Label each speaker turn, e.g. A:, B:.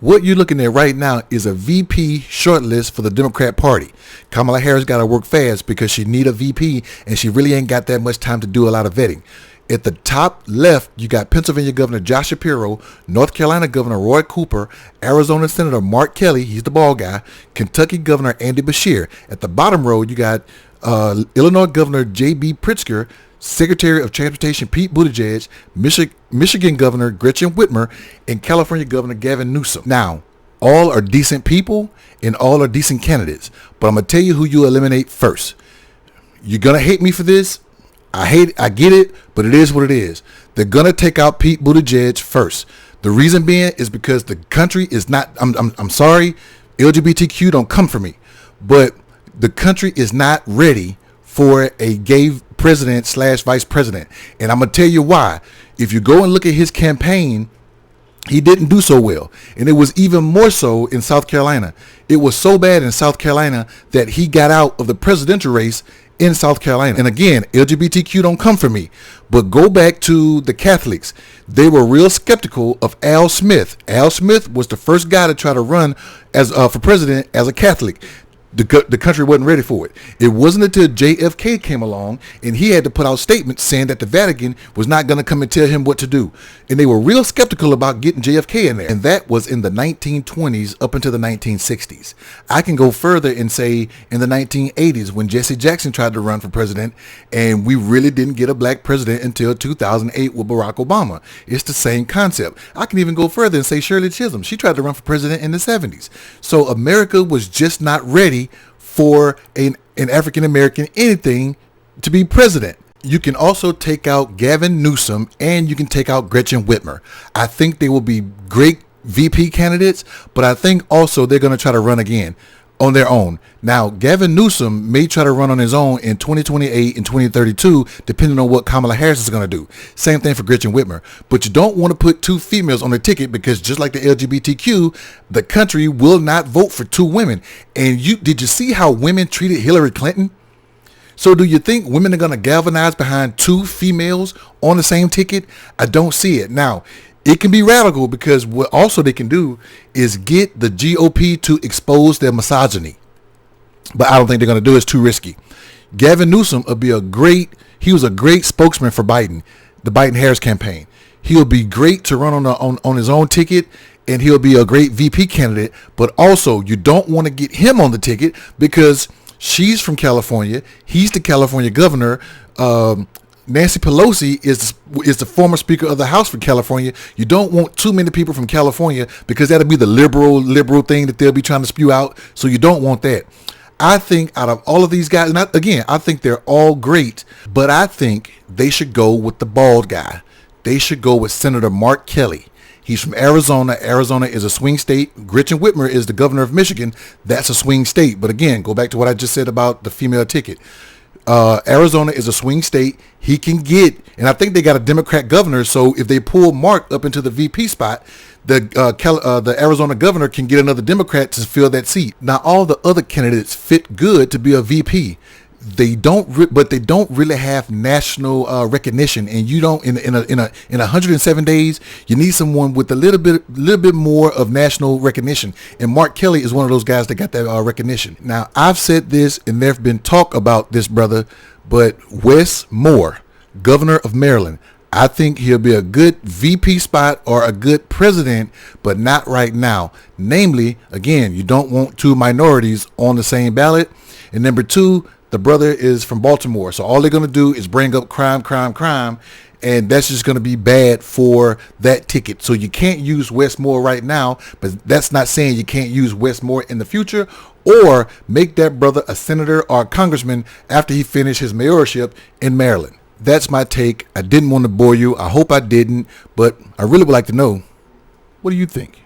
A: What you're looking at right now is a VP shortlist for the Democrat Party. Kamala Harris got to work fast because she need a VP and she really ain't got that much time to do a lot of vetting. At the top left, you got Pennsylvania Governor Josh Shapiro, North Carolina Governor Roy Cooper, Arizona Senator Mark Kelly, he's the bald guy, Kentucky Governor Andy Beshear. At the bottom row, you got Illinois Governor J.B. Pritzker, Secretary of Transportation Pete Buttigieg, Michigan Governor Gretchen Whitmer, and California Governor Gavin Newsom. Now, all are decent people and all are decent candidates, but I'm going to tell you who you eliminate first. You're going to hate me for this. I get it, but it is what it is. They're going to take out Pete Buttigieg first. The reason being is because the country is not, I'm sorry, LGBTQ don't come for me, but the country is not ready for a gay president / vice president. And I'm going to tell you why. If you go and look at his campaign, he didn't do so well. And it was even more so in South Carolina. It was so bad in South Carolina that he got out of the presidential race in South Carolina. And again, LGBTQ don't come for me. But go back to the Catholics. They were real skeptical of Al Smith. Al Smith was the first guy to try to run as for president as a Catholic. The country wasn't ready for it. It wasn't until JFK came along and he had to put out statements saying that the Vatican was not going to come and tell him what to do. And they were real skeptical about getting JFK in there. And that was in the 1920s up until the 1960s. I can go further and say in the 1980s when Jesse Jackson tried to run for president, and we really didn't get a black president until 2008 with Barack Obama. It's the same concept. I can even go further and say Shirley Chisholm. She tried to run for president in the 70s. So America was just not ready for an African American anything to be president. You can also take out Gavin Newsom and you can take out Gretchen Whitmer. I think they will be great VP candidates, but I think also they're going to try to run again on their own. Now, Gavin Newsom may try to run on his own in 2028 and 2032, depending on what Kamala Harris is going to do. Same thing for Gretchen Whitmer. But you don't want to put two females on the ticket because just like the LGBTQ, the country will not vote for two women. And did you see how women treated Hillary Clinton? So do you think women are going to galvanize behind two females on the same ticket? I don't see it. Now, it can be radical because what also they can do is get the GOP to expose their misogyny. But I don't think they're going to do it. It's too risky. Gavin Newsom will be he was a great spokesman for Biden, the Biden-Harris campaign. He'll be great to run on his own ticket, and he'll be a great VP candidate. But also, you don't want to get him on the ticket because she's from California. He's the California governor. Nancy Pelosi is the former Speaker of the House for California. You don't want too many people from California because that'll be the liberal thing that they'll be trying to spew out. So you don't want that. I think out of all of these guys, and I think they're all great, but I think they should go with the bald guy. They should go with Senator Mark Kelly. He's from Arizona. Arizona is a swing state. Gretchen Whitmer is the governor of Michigan. That's a swing state. But again, go back to what I just said about the female ticket. Arizona is a swing state. He can get, and I think they got a Democrat governor. So if they pull Mark up into the VP spot, the Arizona governor can get another Democrat to fill that seat. Now, all the other candidates fit good to be a VP. They don't, but they don't really have national recognition. And you don't in 107 days, you need someone with a little bit more of national recognition. And Mark Kelly is one of those guys that got that recognition. Now, I've said this, and there've been talk about this brother, but Wes Moore, governor of Maryland, I think he'll be a good VP spot or a good president, but not right now. Namely, again, you don't want two minorities on the same ballot. And number two, the brother is from Baltimore. So all they're going to do is bring up crime. And that's just going to be bad for that ticket. So you can't use Wes Moore right now, but that's not saying you can't use Wes Moore in the future or make that brother a senator or a congressman after he finished his mayorship in Maryland. That's my take. I didn't want to bore you. I hope I didn't, but I really would like to know, what do you think?